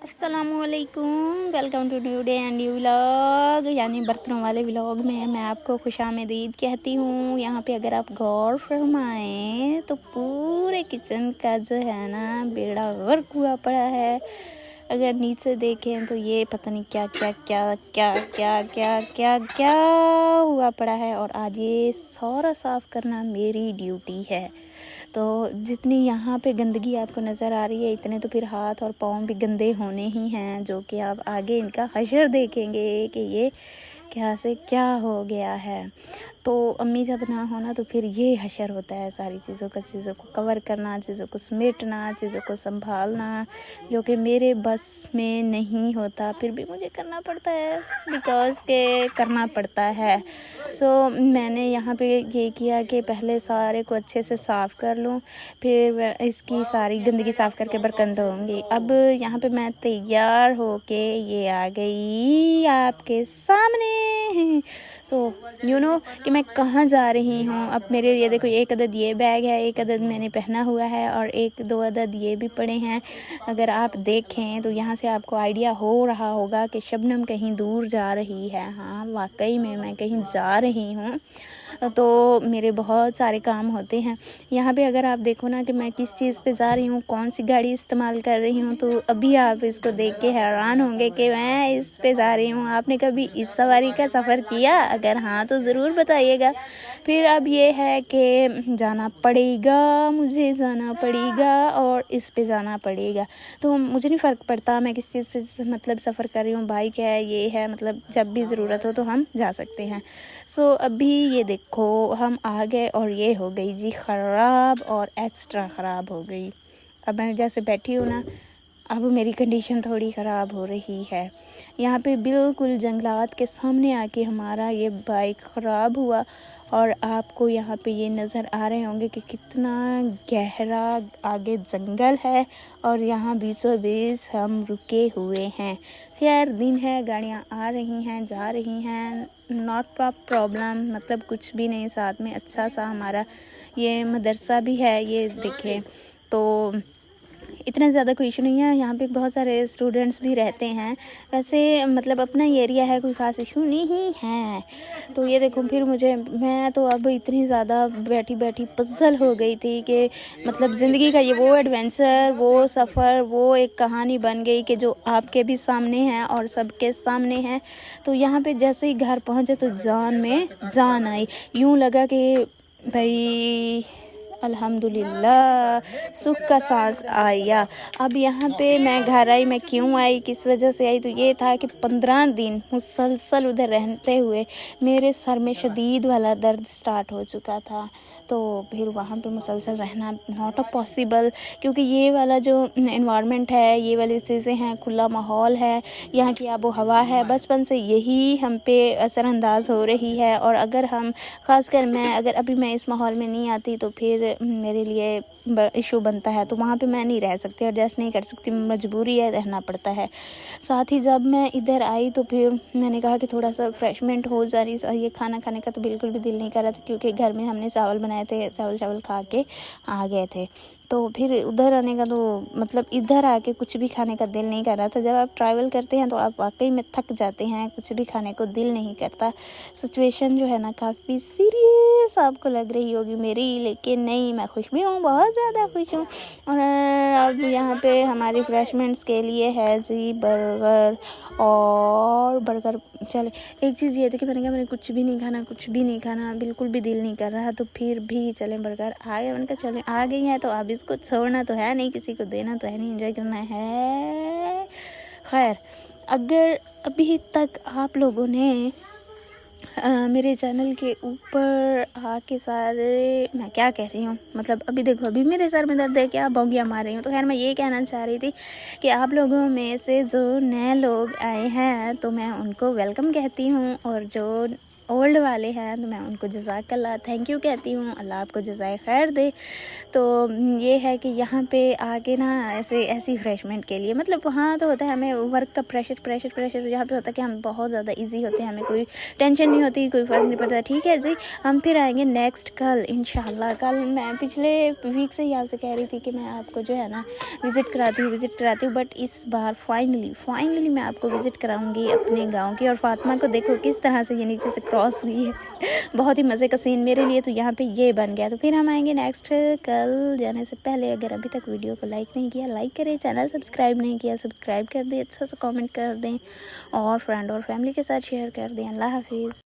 अस्सलामुअलैकुम, welcome to new day and new vlog, यानी बर्तनों वाले व्लॉग में मैं आपको खुशामदीद कहती हूँ। यहाँ पे अगर आप गौर फरमाएं तो पूरे किचन का जो है ना बेड़ा गर्क हुआ पड़ा है। अगर नीचे देखें तो ये पता नहीं क्या क्या क्या क्या क्या क्या क्या क्या हुआ पड़ा है। और आज ये सारा साफ़ करना मेरी ड्यूटी है। तो जितनी यहाँ पे गंदगी आपको नज़र आ रही है, इतने तो फिर हाथ और पाँव भी गंदे होने ही हैं, जो कि आप आगे इनका हशर देखेंगे कि ये क्या से क्या हो गया है। तो अम्मी जब ना होना तो फिर ये हशर होता है, सारी चीज़ों को कवर करना, चीज़ों को समेटना, चीज़ों को संभालना, जो कि मेरे बस में नहीं होता, फिर भी मुझे करना पड़ता है बिकॉज़ के करना पड़ता है। मैंने यहाँ पे ये किया कि पहले सारे को अच्छे से साफ़ कर लूँ, फिर इसकी सारी गंदगी साफ़ करके बर्तन धोऊंगी। अब यहाँ पे मैं तैयार होके ये आ गई आपके सामने। यू नो कि मैं कहाँ जा रही हूँ। अब मेरे ये देखो, एक अदद ये बैग है, एक अदद मैंने पहना हुआ है और एक दो अदद ये भी पड़े हैं। अगर आप देखें तो यहाँ से आपको आइडिया हो रहा होगा कि शबनम कहीं दूर जा रही है। हाँ, वाकई में मैं कहीं जा रही हूँ। तो मेरे बहुत सारे काम होते हैं यहाँ पे। अगर आप देखो ना कि मैं किस चीज़ पे जा रही हूँ, कौन सी गाड़ी इस्तेमाल कर रही हूँ, तो अभी आप इसको देख के हैरान होंगे कि मैं इस पे जा रही हूँ। आपने कभी इस सवारी का सफ़र किया? अगर हाँ तो ज़रूर बताइएगा। फिर अब ये है कि जाना पड़ेगा, मुझे जाना पड़ेगा और इस पे जाना पड़ेगा। तो मुझे नहीं फ़र्क पड़ता मैं किस चीज़ पे मतलब सफ़र कर रही हूँ, बाइक है, ये है, मतलब जब भी ज़रूरत हो तो हम जा सकते हैं। अभी ये देखो हम आ गए और ये हो गई जी ख़राब, और एक्स्ट्रा ख़राब हो गई। अब मैं जैसे बैठी हूँ ना, अब मेरी कंडीशन थोड़ी ख़राब हो रही है। यहाँ पे बिल्कुल जंगलात के सामने आके हमारा ये बाइक ख़राब हुआ। और आपको यहाँ पे ये नज़र आ रहे होंगे कि कितना गहरा आगे जंगल है और यहाँ बीचों बीच हम रुके हुए हैं। खैर, दिन है, गाड़ियाँ आ रही हैं, जा रही हैं, नॉट अ प्रॉब्लम, मतलब कुछ भी नहीं। साथ में अच्छा सा हमारा ये मदरसा भी है, ये देखें। तो इतना ज़्यादा कोई इशू नहीं है। यहाँ पे बहुत सारे स्टूडेंट्स भी रहते हैं। वैसे मतलब अपना एरिया है, कोई ख़ास इशू नहीं है। तो ये देखो, फिर मैं तो अब इतनी ज़्यादा बैठी बैठी पज़ल हो गई थी कि मतलब ज़िंदगी का ये वो एडवेंचर, वो सफ़र, वो एक कहानी बन गई कि जो आपके भी सामने है और सबके सामने है। तो यहाँ पे जैसे ही घर पहुँचे तो जान में जान आई। यूँ लगा कि भाई अल्हम्दुलिल्लाह, सुख का सांस आया। अब यहाँ पे मैं घर आई, मैं क्यों आई, किस वजह से आई, तो ये था कि 15 दिन मुसलसल उधर रहते हुए मेरे सर में शदीद वाला दर्द स्टार्ट हो चुका था। तो फिर वहाँ पे मुसलसल रहना नॉट अ पॉसिबल, क्योंकि ये वाला जो इन्वायरमेंट है, ये वाली चीज़ें हैं, खुला माहौल है, यहाँ की आबो हवा है, बचपन से यही हम पे असरअंदाज हो रही है। और अगर हम ख़ासकर मैं अगर अभी मैं इस माहौल में नहीं आती तो फिर मेरे लिए इशू बनता है। तो वहाँ पे मैं नहीं रह सकती, एडजस्ट नहीं कर सकती, मजबूरी है, रहना पड़ता है। साथ ही जब मैं इधर आई तो फिर मैंने कहा कि थोड़ा सा रिफ्रेशमेंट हो जाए। ये खाना खाने का तो बिल्कुल भी दिल नहीं कर रहा था, क्योंकि घर में हमने चावल बनाए थे, चावल खा के आ गए थे। तो फिर उधर आने का तो मतलब इधर आके कुछ भी खाने का दिल नहीं कर रहा था। जब आप ट्रैवल करते हैं तो आप वाकई में थक जाते हैं, कुछ भी खाने को दिल नहीं करता। सिचुएशन जो है ना काफ़ी सीरियस आपको लग रही होगी मेरी, लेकिन नहीं, मैं खुश भी हूँ, बहुत ज़्यादा खुश हूँ। और अब यहाँ पे हमारे रिफ्रेशमेंट्स के लिए है जी बर्गर। और बर्गर चले, एक चीज़ ये थी कि मैंने कुछ भी नहीं खाना, बिल्कुल भी दिल नहीं कर रहा, तो फिर भी चलें बर्गर आ गए। मैंने कहा चलें, आ गई हैं तो अब इसको छोड़ना तो है नहीं, किसी को देना तो है नहीं, एंजॉय करना है। खैर, अगर अभी तक आप लोगों ने मेरे चैनल के ऊपर आके सारे, मैं क्या कह रही हूँ, मतलब अभी देखो, अभी मेरे सर में दर्द है, क्या बौंगियाँ मार रही हूँ। तो खैर, मैं ये कहना चाह रही थी कि आप लोगों में से जो नए लोग आए हैं तो मैं उनको वेलकम कहती हूँ, और जो ओल्ड वाले हैं तो मैं उनको जज़ाकल्लाह थैंक यू कहती हूँ, अल्लाह आपको जज़ाए खैर दे। तो ये है कि यहाँ पे आके ना ऐसी रिफ्रेशमेंट के लिए, मतलब वहाँ तो होता है हमें वर्क का प्रेशर, यहाँ पे होता है कि हम बहुत ज़्यादा इजी होते हैं, हमें कोई टेंशन नहीं होती, कोई फ़र्क नहीं पड़ता। ठीक है जी, हम फिर आएंगे नेक्स्ट कल इंशाल्लाह। कल मैं पिछले वीक से ही आपसे कह रही थी कि मैं आपको जो है ना विज़िट कराती हूँ, बट इस बार फाइनली मैं आपको विज़िट कराऊंगी अपने गाँव की। और फातिमा को देखो किस तरह से ये नीचे से क्रॉस हुई है, बहुत ही मज़े का सीन मेरे लिए तो यहाँ पे ये बन गया। तो फिर हम आएंगे नेक्स्ट कल जाने से पहले। अगर अभी तक वीडियो को लाइक नहीं किया लाइक करें, चैनल सब्सक्राइब नहीं किया सब्सक्राइब कर दें, अच्छा सा कमेंट कर दें और फ्रेंड और फैमिली के साथ शेयर कर दें। अल्लाह हाफिज़।